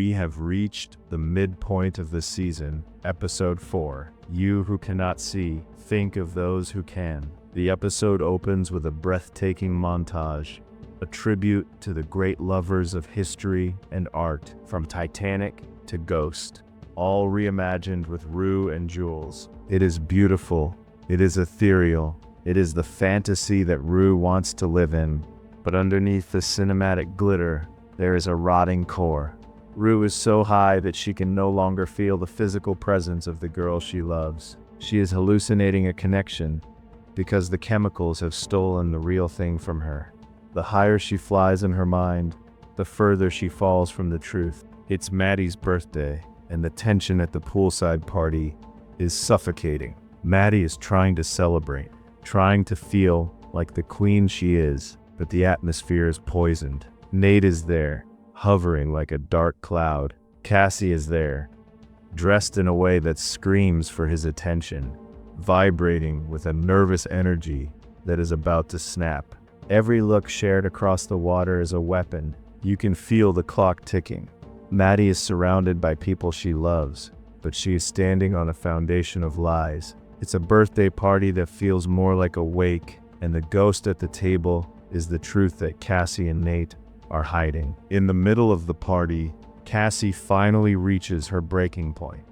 We have reached the midpoint of the season, episode 4. You who cannot see, think of those who can. The episode opens with a breathtaking montage, a tribute to the great lovers of history and art, from Titanic to Ghost, all reimagined with Rue and Jules. It is beautiful, it is ethereal, it is the fantasy that Rue wants to live in, but underneath the cinematic glitter, there is a rotting core. Rue is so high that she can no longer feel the physical presence of the girl she loves. She is hallucinating a connection because the chemicals have stolen the real thing from her. The higher she flies in her mind, the further she falls from the truth. It's Maddy's birthday, and the tension at the poolside party is suffocating. Maddy is trying to celebrate, trying to feel like the queen she is, but the atmosphere is poisoned. Nate is there, hovering like a dark cloud. Cassie is there, dressed in a way that screams for his attention, vibrating with a nervous energy that is about to snap. Every look shared across the water is a weapon. You can feel the clock ticking. Maddy is surrounded by people she loves, but she is standing on a foundation of lies. It's a birthday party that feels more like a wake, and the ghost at the table is the truth that Cassie and Nate are hiding. In the middle of the party, Cassie finally reaches her breaking point.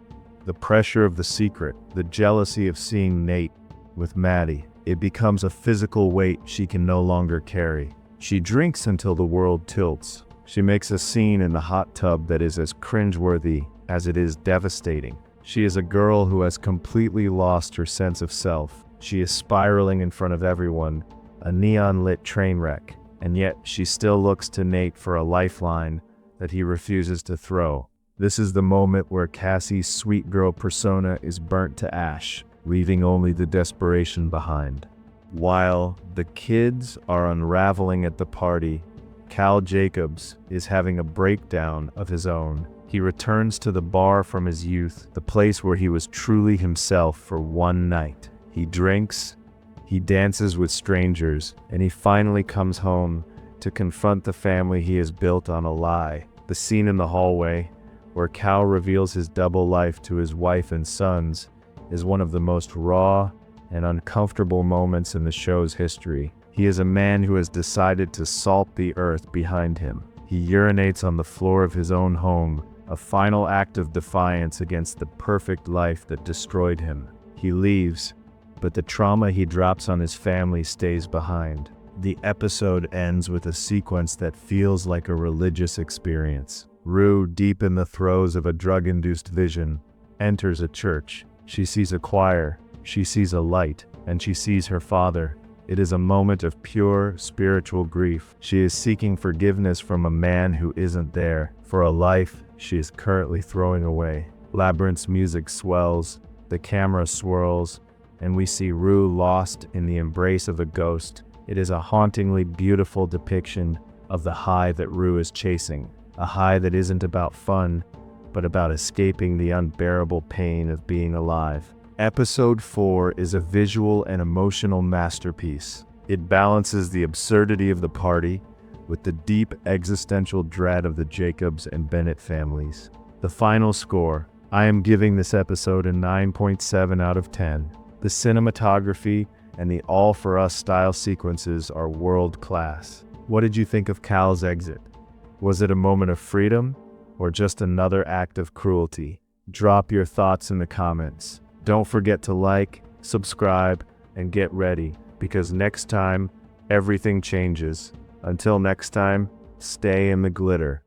The pressure of the secret, the jealousy of seeing Nate with Maddy, it becomes a physical weight she can no longer carry. She drinks until the world tilts. She makes a scene in the hot tub that is as cringeworthy as it is devastating. She is a girl who has completely lost her sense of self. She is spiraling in front of everyone, a neon-lit train wreck, and yet she still looks to Nate for a lifeline that he refuses to throw. This is the moment where Cassie's sweet girl persona is burnt to ash, leaving only the desperation behind. While the kids are unraveling at the party, Cal Jacobs is having a breakdown of his own. He returns to the bar from his youth, the place where he was truly himself for one night. He drinks, he dances with strangers, and he finally comes home to confront the family he has built on a lie. The scene in the hallway, where Cal reveals his double life to his wife and sons, is one of the most raw and uncomfortable moments in the show's history. He is a man who has decided to salt the earth behind him. He urinates on the floor of his own home, a final act of defiance against the perfect life that destroyed him. He leaves, but the trauma he drops on his family stays behind. The episode ends with a sequence that feels like a religious experience. Rue, deep in the throes of a drug-induced vision, enters a church. She sees a choir, she sees a light, and she sees her father. It is a moment of pure spiritual grief. She is seeking forgiveness from a man who isn't there, for a life she is currently throwing away. Labyrinth's music swells, the camera swirls, and we see Rue lost in the embrace of a ghost. It is a hauntingly beautiful depiction of the high that Rue is chasing, a high that isn't about fun, but about escaping the unbearable pain of being alive. Episode 4 is a visual and emotional masterpiece. It balances the absurdity of the party with the deep existential dread of the Jacobs and Bennett families. The final score, I am giving this episode a 9.7 out of 10. The cinematography and the all for us style sequences are world class. What did you think of Cal's exit? Was it a moment of freedom or just another act of cruelty? Drop your thoughts in the comments. Don't forget to like, subscribe, and get ready, because next time, everything changes. Until next time, stay in the glitter.